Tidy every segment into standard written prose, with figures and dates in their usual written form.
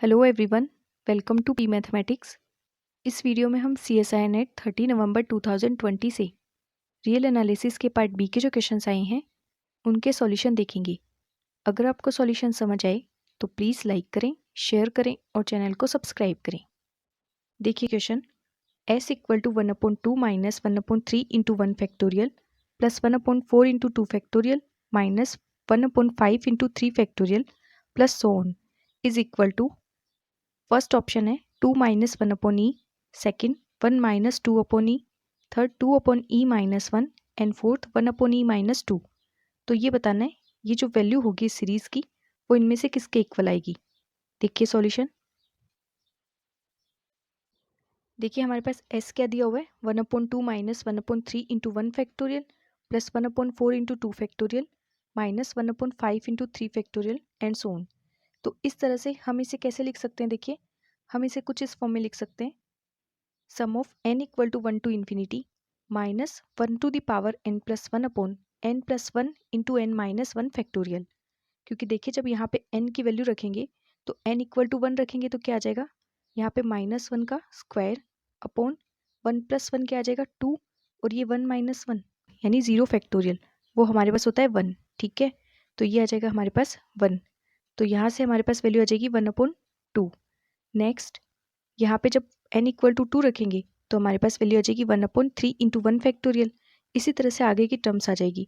Hello everyone, welcome to P mathematics. इस video में हम CSIR नेट 30 नवंबर 2020 से रियल एनालिसिस के पार्ट बी के जो क्वेश्चंस आए हैं उनके सॉल्यूशन देखेंगे। अगर आपको सॉल्यूशन समझ आए तो प्लीज़ लाइक करें, शेयर करें और चैनल को सब्सक्राइब करें। देखिए question, s equal to 1/2 minus 1/3 into 1 factorial plus 1/4 into 2 factorial minus 1/5 into 3 factorial plus so on is equal to. First option है 2 minus 1/e, second 1 minus 2/e, third 2/e minus 1 and fourth 1/e minus 2। तो ये बताना है ये जो value होगी इस series की वो इनमें से किसके इक्वल आएगी। देखिए सॉल्यूशन। देखिए हमारे पास s क्या दिया हुआ है 1/2 minus 1/3 into 1 factorial plus 1/4 into 2 factorial minus 1/5 into 3 factorial and so on. तो इस तरह से हम इसे कैसे लिख सकते हैं। देखिए हम इसे कुछ इस फॉर्म में लिख सकते हैं, sum of n equal to 1 to infinity minus 1 to the power n plus 1 upon n plus 1 into n minus 1 factorial. क्योंकि देखिए जब यहाँ पे n की वैल्यू रखेंगे तो n इक्वल टू 1 रखेंगे तो क्या आ जाएगा, यहाँ पे -1 का स्क्वायर अपॉन 1 प्लस 1 क्या आ जाएगा 2 और ये 1 माइनस 1 यानी 0 फैक्टोरियल वो हमारे पास होता है 1। ठीक है, तो ये आ जाएगा हमारे पास 1। तो यहाँ से हमारे पास वैल्यू आ जाएगी 1/2। नेक्स्ट यहाँ पे जब n इक्वल टू 2 रखेंगे तो हमारे पास वैल्यू आ जाएगी 1/3 इंटू 1 फैक्टोरियल। इसी तरह से आगे की टर्म्स आ जाएगी।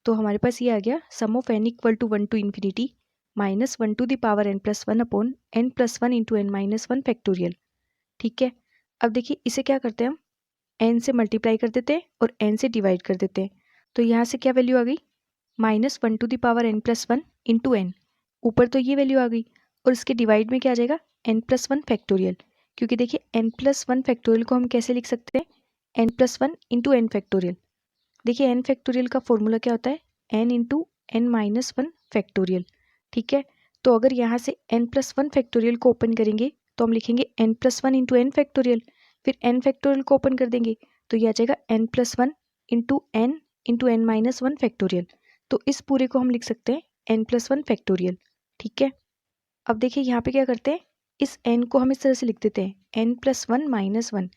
तो हमारे पास ये आ गया sum of n equal to 1 to infinity minus 1 to the power n plus 1 upon n plus 1 into n minus 1 factorial. ठीक है, अब देखिए इसे क्या करते हैं हम n से मल्टीप्लाई कर देते हैं और n से डिवाइड कर देते हैं। तो यहाँ से क्या वैल्यू आ गई -1 to the power n plus 1 into n। ऊपर तो ये वैल्यू आ गई और इसके डिवाइड में क्या आ जाएगा n प्लस 1 फैक्टोरियल। क्योंकि देखिए n प्लस 1 फैक्टोरियल को हम कैसे लिख सकते हैं, n plus 1 into n factorial. देखिए n फैक्टोरियल का फॉर्मूला क्या होता है n into n minus 1 factorial. ठीक है, तो अगर यहाँ से n प्लस 1 फैक्टोरियल को ओपन करेंगे तो हम लिखेंगे n plus 1 into n factorial, फिर n फैक्टोरियल को ओपन कर देंगे तो ये आ जाएगा n plus 1 into n minus 1 factorial. तो इस पूरे को हम लिख सकते हैं n प्लस 1 फैक्टोरियल। ठीक है, अब देखिए यहाँ पे क्या करते हैं, इस n को हम इस तरह से लिख देते हैं n प्लस 1 माइनस 1।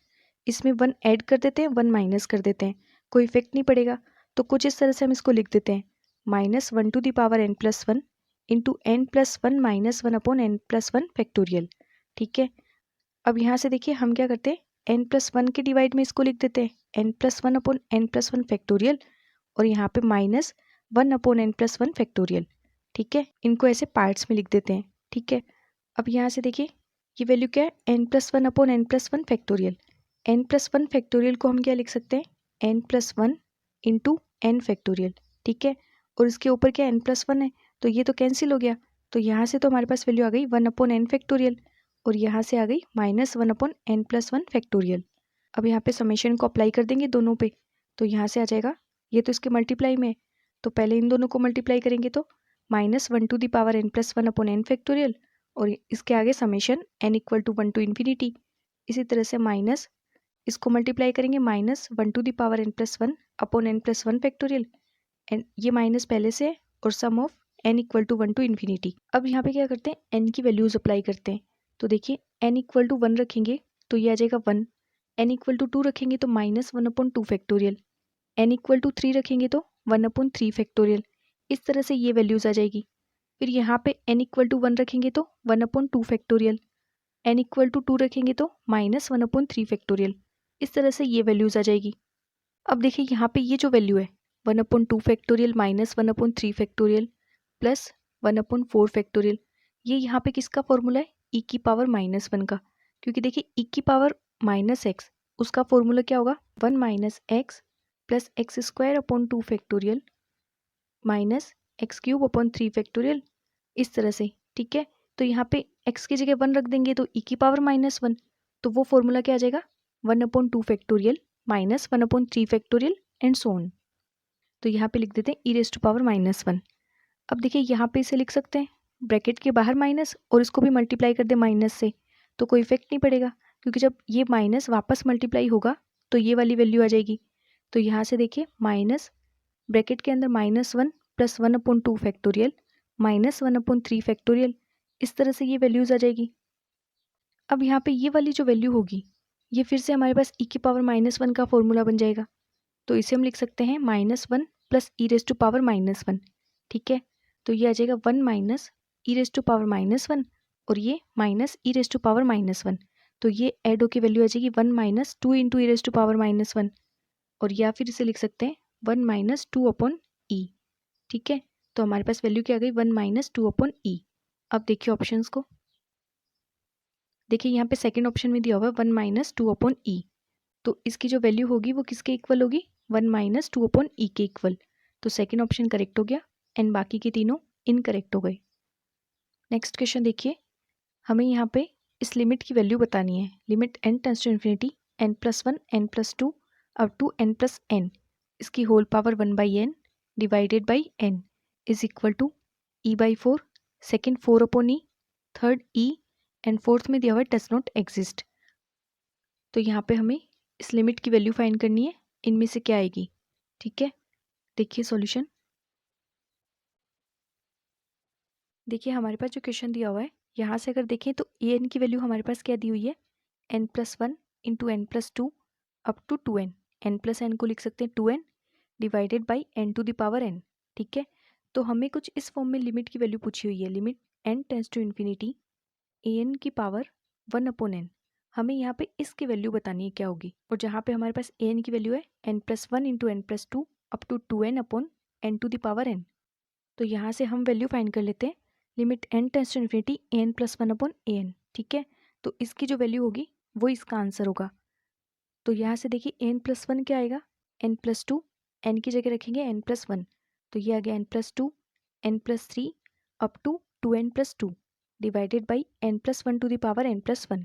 इसमें 1 ऐड कर देते हैं 1 माइनस कर देते हैं, कोई इफेक्ट नहीं पड़ेगा। तो कुछ इस तरह से हम इसको लिख देते हैं -1 to the power n plus 1 into n plus 1 minus 1 upon n plus 1 factorial. ठीक है, अब यहाँ से देखिए हम क्या करते हैं n प्लस 1 के डिवाइड में इसको लिख देते हैं n plus 1 upon n plus 1 factorial और यहाँ पे -1 अपॉन n प्लस 1 फैक्टोरियल। ठीक है, इनको ऐसे पार्ट्स में लिख देते हैं। ठीक है, अब यहाँ से देखिए ये वैल्यू क्या है n plus 1 upon n plus 1 factorial. n plus 1 factorial को हम क्या लिख सकते हैं n plus 1 into n factorial. ठीक है, और इसके ऊपर क्या n प्लस 1 है तो ये तो कैंसिल हो गया। तो यहाँ से तो हमारे पास वैल्यू आ गई 1 अपॉन एन फैक्टोरियल और यहाँ से आ गई -1 अपॉन n प्लस 1 फैक्टोरियल। अब यहाँ पे समेशन को अप्लाई कर देंगे दोनों पे, तो यहाँ से आ जाएगा, ये तो इसके मल्टीप्लाई में है तो पहले इन दोनों को मल्टीप्लाई करेंगे तो -1 to the power n plus 1 upon n factorial और इसके आगे summation n equal to 1 to infinity. इसी तरह से माइनस इसको मल्टीप्लाई करेंगे -1 to the power n plus 1 upon n plus 1 factorial and ये माइनस पहले से है और sum of n equal to 1 to infinity. अब यहाँ पे क्या करते हैं n की वैल्यूज अप्लाई करते हैं। तो देखिए n इक्वल टू 1 रखेंगे तो ये आ जाएगा 1, n इक्वल टू 2 रखेंगे तो -1 upon 2 factorial, n equal to 3 रखेंगे तो 1 अपॉन 3 फैक्टोरियल। इस तरह से ये वैल्यूज आ जाएगी। फिर यहाँ पे n इक्वल टू 1 रखेंगे तो 1 upon 2 factorial, n equal to 2 रखेंगे तो -1 अपॉन 3 फैक्टोरियल। इस तरह से ये वैल्यूज आ जाएगी। अब देखिए यहाँ पे ये जो वैल्यू है 1 upon 2 factorial -1 upon 3 factorial plus 1 upon 4 factorial, ये यहाँ पे किसका फॉर्मूला है e की पावर -1 का। क्योंकि देखिए e की पावर -x उसका फॉर्मूला क्या होगा 1 minus x plus x square upon 2 factorial minus x cube upon 3 factorial. इस तरह से। ठीक है, तो यहाँ पे x की जगह 1 रख देंगे तो e की पावर -1, तो वो फॉर्मूला क्या आ जाएगा 1 upon 2 factorial minus 1 upon 3 factorial and so on. तो यहाँ पे लिख देते हैं e रेज़ टू पावर -1। अब देखिए यहाँ पे इसे लिख सकते हैं ब्रैकेट के बाहर माइनस और इसको भी मल्टीप्लाई कर दे माइनस से तो कोई इफेक्ट नहीं पड़ेगा, क्योंकि जब ये माइनस वापस मल्टीप्लाई होगा तो ये वाली वैल्यू आ जाएगी। तो यहाँ से देखिए माइनस ब्रैकेट के अंदर -1 plus 1 upon 2 factorial minus 1 upon 3 factorial. इस तरह से ये वैल्यूज आ जाएगी। अब यहाँ पे ये वाली जो वैल्यू होगी ये फिर से हमारे पास e⁻⁻1 का फॉर्मूला बन जाएगा। तो इसे हम लिख सकते हैं -1 प्लस e⁻⁻1। ठीक है, तो ये आ जाएगा 1 माइनस e⁻⁻1 और ये माइनस e⁻⁻1। तो ये ऐड होकर वैल्यू आ जाएगी 1 माइनस 2 इंटू e⁻⁻1 और या फिर इसे लिख सकते हैं 1 माइनस 2/e। ठीक है, तो हमारे पास वैल्यू क्या आ गई 1 माइनस 2/e। अब देखिए ऑप्शंस को, देखिए यहाँ पे सेकंड ऑप्शन में दिया हुआ है 1 माइनस 2/e। तो इसकी जो वैल्यू होगी वो किसके इक्वल होगी 1 माइनस 2/e के इक्वल। तो सेकंड ऑप्शन करेक्ट हो गया एंड बाकी के तीनों इनकरेक्ट हो गए। नेक्स्ट क्वेश्चन देखिए, हमें यहाँ पे इस लिमिट की वैल्यू बतानी है। Limit n tends to infinity n+1 n+2 up to n+n इसकी whole power 1/n divided by n is equal to e/4, second 4/e, third e and fourth में दिया हुआ डज नॉट एग्जिस्ट। तो यहाँ पे हमें इस लिमिट की वैल्यू फाइंड करनी है, इनमें से क्या आएगी। ठीक है, देखिए सॉल्यूशन। देखिए हमारे पास जो क्वेश्चन दिया हुआ है यहाँ से अगर देखें तो an की वैल्यू हमारे पास क्या दी हुई है n+1 into n+2 up to 2n। n+n को लिख सकते हैं 2n divided by n to the power n। ठीक है, तो हमें कुछ इस फॉर्म में लिमिट की वैल्यू पूछी हुई है। Limit n tends to infinity an की पावर 1/n। हमें यहाँ पे इसकी वैल्यू बतानी है क्या होगी, और जहाँ पे हमारे पास an की वैल्यू है n+1 into n+2 up to 2n/n to the power n। तो यहाँ से हम वैल्यू फाइंड कर लेते हैं limit n tends to infinity an+1/an। ठीक है, तो इसकी जो वैल्यू होगी वो इसका आंसर होगा। तो यहाँ से देखिए n+1 क्या आएगा n+2, n की जगह रखेंगे n+1 तो ये आ गया n+2 n+3 up to 2n+2 divided by n+1 to the power n+1।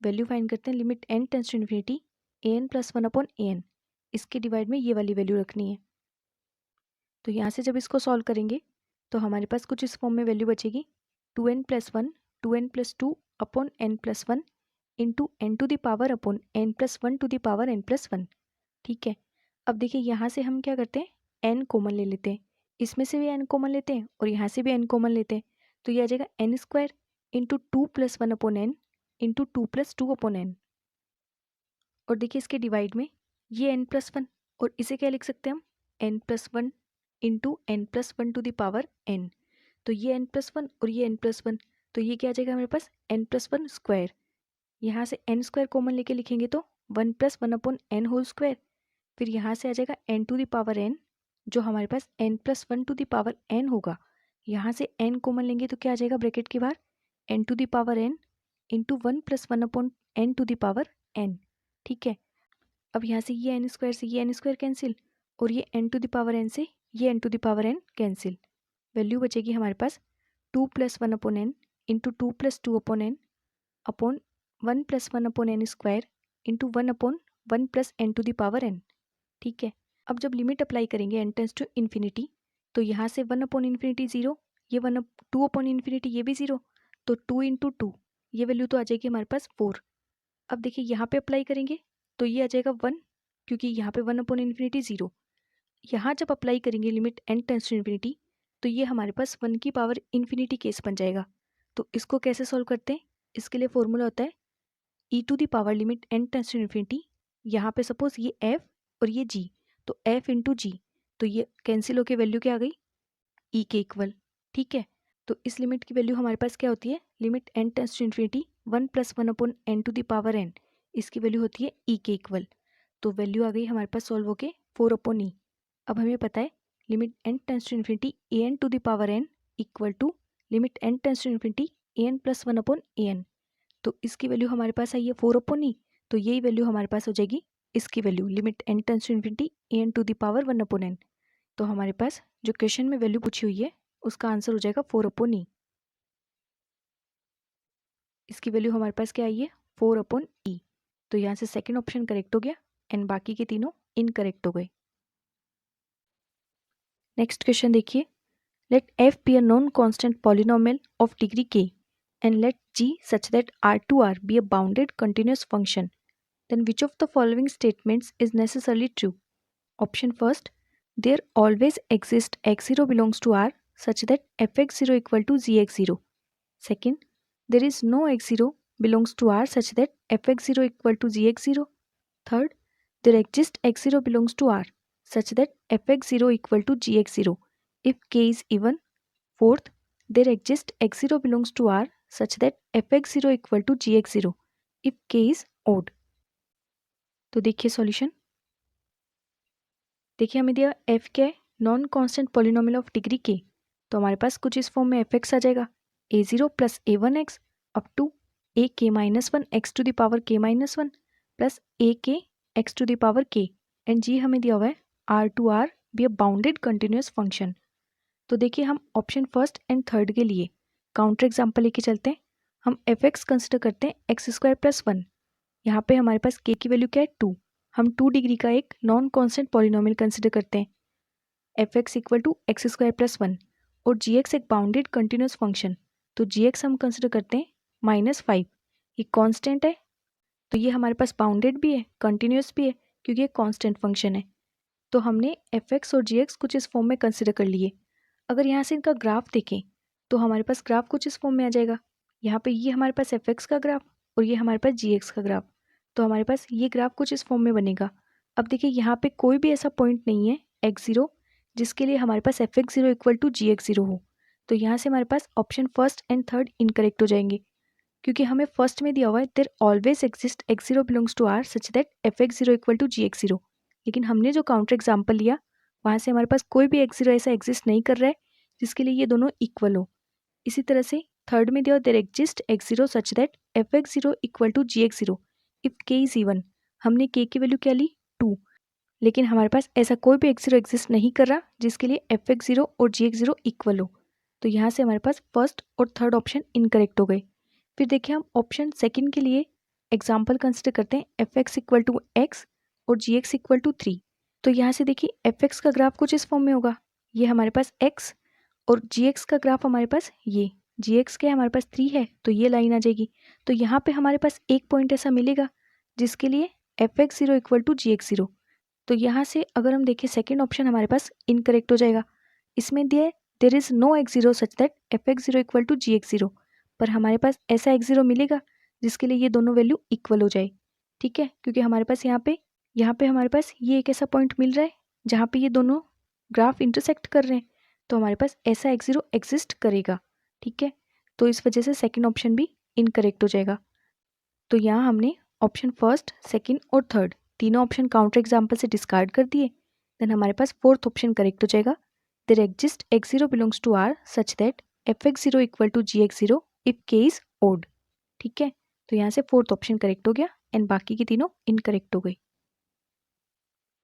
Value find करते हैं limit n tends to infinity an+1/an इसके डिवाइड में ये वाली वैल्यू रखनी है। तो यहाँ से जब इसको सॉल्व करेंगे तो हमारे पास कुछ इस फॉर्म में वैल्यू बचेगी 2n+1 2n+2 upon n+1 into n to the power upon n+1 to the power n+1। ठीक है, अब देखिए यहाँ से हम क्या करते हैं n कॉमन ले लेते हैं, इसमें से भी n कॉमन लेते हैं और यहाँ से भी n कॉमन लेते हैं। तो ये आ जाएगा n² into 2+1/n into 2+2/n। और देखिए इसके डिवाइड में ये n+1 और इसे क्या लिख सकते हैं हम n+1 into n+1 to the power n। तो ये n+1 और ये n+1 तो ये क्या आ जाएगा हमारे पास n+1²। यहाँ से n² कॉमन लेके लिखेंगे तो 1 + 1/n होल स्क्वायर। फिर यहाँ से आ जाएगा n to the power n जो हमारे पास n+1 to the power n होगा। यहाँ से n कॉमन लेंगे तो क्या आ जाएगा ब्रैकेट के बाहर n to the power n into 1 + 1/n to the power n। ठीक है, अब यहाँ से ये n² से ये n² कैंसिल और ये n to the power n से ये n to the power n cancel. Value बचेगी हमारे पास 2 + 1/n into 2 + 2/n upon 1 + 1/n² into 1/1 + n to the power n। ठीक है, अब जब लिमिट अप्लाई करेंगे n टेंड्स टू इन्फिनिटी तो यहाँ से 1/∞ 0, ये 2/∞ ये भी 0, तो 2 इंटू 2 ये वैल्यू तो आ जाएगी हमारे पास 4। अब देखिए यहाँ पे अप्लाई करेंगे तो ये आ जाएगा 1 क्योंकि यहाँ पे 1/∞ 0। यहाँ जब अप्लाई करेंगे limit n tends to infinity तो ये हमारे पास 1 की पावर इन्फिनिटी केस बन जाएगा। तो इसको कैसे सॉल्व करते हैं, इसके लिए फॉर्मूला होता है e to the power limit n tends to infinity. यहाँ पे सपोज ये f और ये g, तो f इंटू जी, तो ये कैंसिल होके वैल्यू क्या आ गई e के इक्वल। ठीक है, तो इस लिमिट की वैल्यू हमारे पास क्या होती है limit n tends to infinity 1 + 1/n to the power n इसकी वैल्यू होती है e के इक्वल। तो वैल्यू आ गई हमारे पास सॉल्व होके 4/e। अब हमें पता है limit n tends to infinity an to the power n equal to limit n tends to infinity an + 1/an। तो इसकी वैल्यू हमारे पास आई है 4/e, तो यही वैल्यू हमारे पास हो जाएगी इसकी value limit n tends to infinity an to the power 1/n। तो हमारे पास जो क्वेश्चन में वैल्यू पूछी हुई है उसका आंसर हो जाएगा 4/e। इसकी वैल्यू हमारे पास क्या आई है 4/e। तो यहाँ से सेकंड ऑप्शन करेक्ट हो गया एंड बाकी के तीनों इनकरेक्ट हो गए। नेक्स्ट क्वेश्चन देखिए, late f be a known constant polynomial of degree k and let g such that R2R be a bounded continuous function, then which of the following statements is necessarily true? Option first, there always exists x0 belongs to R such that fx0 equal to gx0. Second, there is no x0 belongs to R such that fx0 equal to gx0. Third, there exists x0 belongs to R such that fx0 equal to gx0 if k is even. Fourth, there exists x0 belongs to R such that fx0 equal to gx0 if k is odd. तो देखिए solution, देखिए हमें दिया f क्या है, non constant polynomial of degree k, तो हमारे पास कुछ इस फॉर्म में fx आ जाएगा a0 plus a1x up to a k minus one x to the power k minus one plus a k x to the power k, and g हमें दिया हुआ है r to r be a bounded continuous function. तो देखिए हम option first and third के लिए counter example लेके चलते हैं। हम fx कंसिडर करते हैं एक्स स्क्वायर प्लस वन, यहाँ पे हमारे पास k की वैल्यू क्या है 2, हम 2 डिग्री का एक नॉन कांस्टेंट पॉलिनोमियल कंसिडर करते हैं fx equal to x square plus one, और gx एक बाउंडेड कंटिन्यूस फंक्शन, तो gx हम कंसिडर करते हैं -5, ये कांस्टेंट है तो ये हमारे पास बाउंडेड भी है कंटिन्यूस भी है क्योंकि ये कांस्टेंट फंक्शन है। तो हमने fx और gx कुछ इस फॉर्म में कंसिडर कर लिए। अगर यहाँ से इनका ग्राफ देखें तो हमारे पास ग्राफ कुछ इस फॉर्म में आ जाएगा, यहाँ पे ये हमारे पास fx का ग्राफ और ये हमारे पास gx का ग्राफ, तो हमारे पास ये ग्राफ कुछ इस फॉर्म में बनेगा। अब देखिए यहाँ पे कोई भी ऐसा पॉइंट नहीं है x0 जिसके लिए हमारे पास fx0 इक्वल टू gx0 हो, तो यहाँ से हमारे पास option first and third incorrect हो जाएंगे क्योंकि हमें फर्स्ट में दिया हुआ है there always exist x0 belongs to r such that fx0 equal to gx0, लेकिन हमने जो काउंटर एग्जाम्पल लिया वहाँ से हमारे पास कोई भी x0 ऐसा एग्जिस्ट नहीं कर रहा है जिसके लिए ये दोनों इक्वल हो। इसी तरह से थर्ड में दिया there exist x0 such that fx0 equal to gx0 if k is even, हमने k की वैल्यू क्या ली 2, लेकिन हमारे पास ऐसा कोई भी x0 एग्जिस्ट नहीं कर रहा जिसके लिए fx0 और gx0 इक्वल हो, तो यहाँ से हमारे पास फर्स्ट और थर्ड ऑप्शन इनकरेक्ट हो गए। फिर देखिए हम ऑप्शन सेकंड के लिए एग्जाम्पल कंसिडर करते हैं fx इक्वल टू एक्स और gx इक्वल टू 3, तो यहाँ से देखिए fx का ग्राफ कुछ इस फॉर्म में होगा, ये हमारे पास x और gx का ग्राफ हमारे पास ये gx क्या है हमारे पास 3 है तो ये लाइन आ जाएगी, तो यहाँ पे हमारे पास एक पॉइंट ऐसा मिलेगा जिसके लिए fx0 इक्वल टू gx0, तो यहाँ से अगर हम देखें सेकेंड ऑप्शन हमारे पास इनकरेक्ट हो जाएगा। इसमें दिए there is no x0 such that fx0 equal to gx0, पर हमारे पास ऐसा x0 मिलेगा जिसके लिए ये दोनों वैल्यू इक्वल हो जाए, ठीक है, क्योंकि हमारे पास यहाँ पे हमारे पास ये एक ऐसा पॉइंट मिल रहा है जहाँ पे ये दोनों ग्राफ इंटरसेक्ट कर रहे हैं, तो हमारे पास ऐसा x0 एग्जिस्ट करेगा, ठीक है, तो इस वजह से सेकेंड ऑप्शन भी इनकरेक्ट हो जाएगा। तो यहाँ हमने ऑप्शन फर्स्ट सेकेंड और थर्ड तीनों ऑप्शन काउंटर एग्जाम्पल से डिस्कार्ड कर दिए, देन हमारे पास फोर्थ ऑप्शन करेक्ट हो जाएगा there exist x0 belongs to r such that fx0 equal to gx0 if k is odd, ठीक है, तो यहाँ से फोर्थ ऑप्शन करेक्ट हो गया एंड बाकी की तीनों इनकरेक्ट हो गई।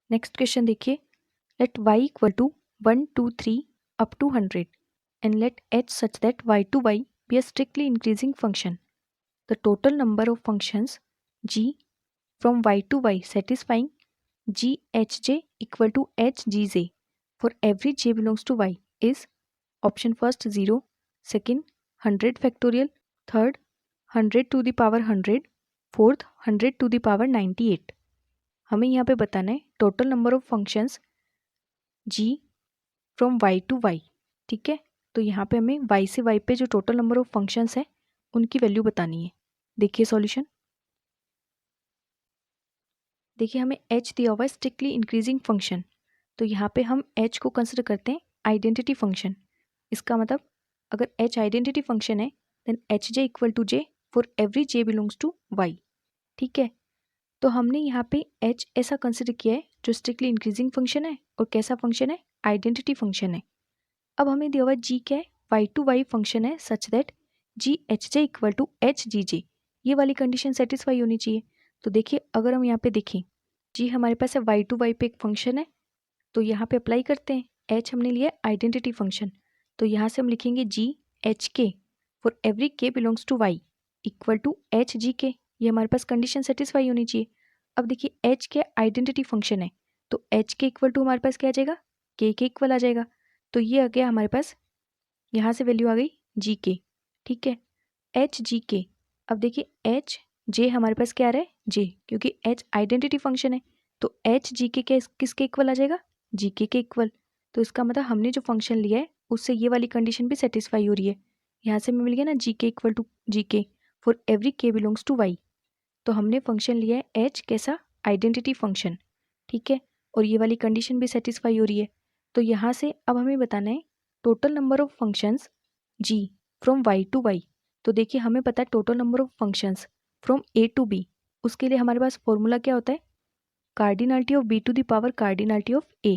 नेक्स्ट क्वेश्चन देखिए, let y equal to 1 2 3 up to 100 and let h such that y to y be a strictly increasing function, the total number of functions g from y to y satisfying GHJ equal to HGJ for every j belongs to y is option first 0, second 100 factorial, third 100 to the power 100, fourth 100 to the power 98। हमें यहाँ पे बताना है total number of functions g from y to y, ठीक है, तो यहाँ पे हमें y से y पे जो टोटल नंबर ऑफ फंक्शंस है उनकी वैल्यू बतानी है। देखिए सॉल्यूशन, देखिए हमें h दिया हुआ है स्ट्रिक्टली इंक्रीजिंग फंक्शन, तो यहाँ पे हम h को कंसिडर करते हैं आइडेंटिटी फंक्शन। इसका मतलब अगर h आइडेंटिटी फंक्शन है then H J equal to J for every j belongs to y, ठीक है, तो हमने यहाँ पे h ऐसा कंसिडर किया है जो स्ट्रिक्टली इंक्रीजिंग फंक्शन है और कैसा फंक्शन है आइडेंटिटी फंक्शन है। अब हमें दिया हुआ g क्या है y टू y फंक्शन है such that g h J equal to H g j, ये वाली कंडीशन सेटिस्फाई होनी चाहिए। तो देखिए अगर हम यहाँ पे देखें जी हमारे पास है y टू y पे एक फंक्शन है, तो यहाँ पे अप्लाई करते हैं h हमने लिया आइडेंटिटी फंक्शन, तो यहाँ से हम लिखेंगे G H K for every K belongs to y equal to H G K, ये हमारे पास कंडीशन सेटिस्फाई होनी चाहिए। अब देखिए h के आइडेंटिटी फंक्शन है तो h के इक्वल टू हमारे पास क्या आ जाएगा k के इक्वल आ जाएगा, तो ये आ गया हमारे पास, यहाँ से वैल्यू आ गई जी के, ठीक है, एच जी के। अब देखिए एच जे हमारे पास क्या आ रहा है जे, क्योंकि h आइडेंटिटी फंक्शन है तो एच जी के किसके इक्वल आ जाएगा जी के इक्वल, तो इसका मतलब हमने जो फंक्शन लिया है उससे ये वाली कंडीशन भी सेटिस्फाई हो रही है। यहाँ से हमें मिल गया ना जी के equal to G K for every k belongs to y। तो हमने फंक्शन लिया है h कैसा, आइडेंटिटी फंक्शन, ठीक है, और ये वाली कंडीशन भी सेटिस्फाई हो रही है। तो यहाँ से अब हमें बताना है total number of functions g from y to y। तो देखिए हमें पता है total number of functions from a to b, उसके लिए हमारे पास फॉर्मूला क्या होता है, cardinality of b to the power cardinality of a।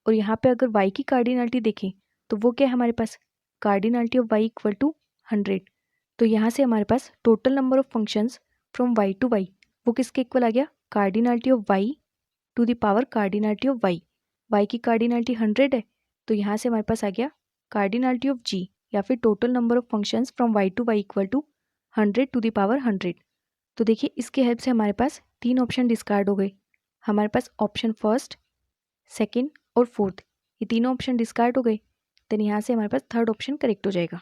और यहाँ पे अगर y की कार्डिनलिटी देखें तो वो क्या है हमारे पास, cardinality of y equal to 100। तो यहाँ से हमारे पास total number of functions from y to y वो किसके इक्वल आ गया, cardinality of y to the power cardinality of y की कार्डिनलिटी 100 है, तो यहाँ से हमारे पास आ गया कार्डिनलिटी ऑफ g या फिर total number of functions from y to y equal to 100 to the power 100। तो देखिए इसके हेल्प से हमारे पास 3 ऑप्शन डिस्कार्ड हो गए। हमारे पास ऑप्शन फर्स्ट, सेकेंड और फोर्थ, ये तीनों ऑप्शन डिस्कार्ड हो गए। देन यहाँ से हमारे पास थर्ड ऑप्शन करेक्ट हो जाएगा।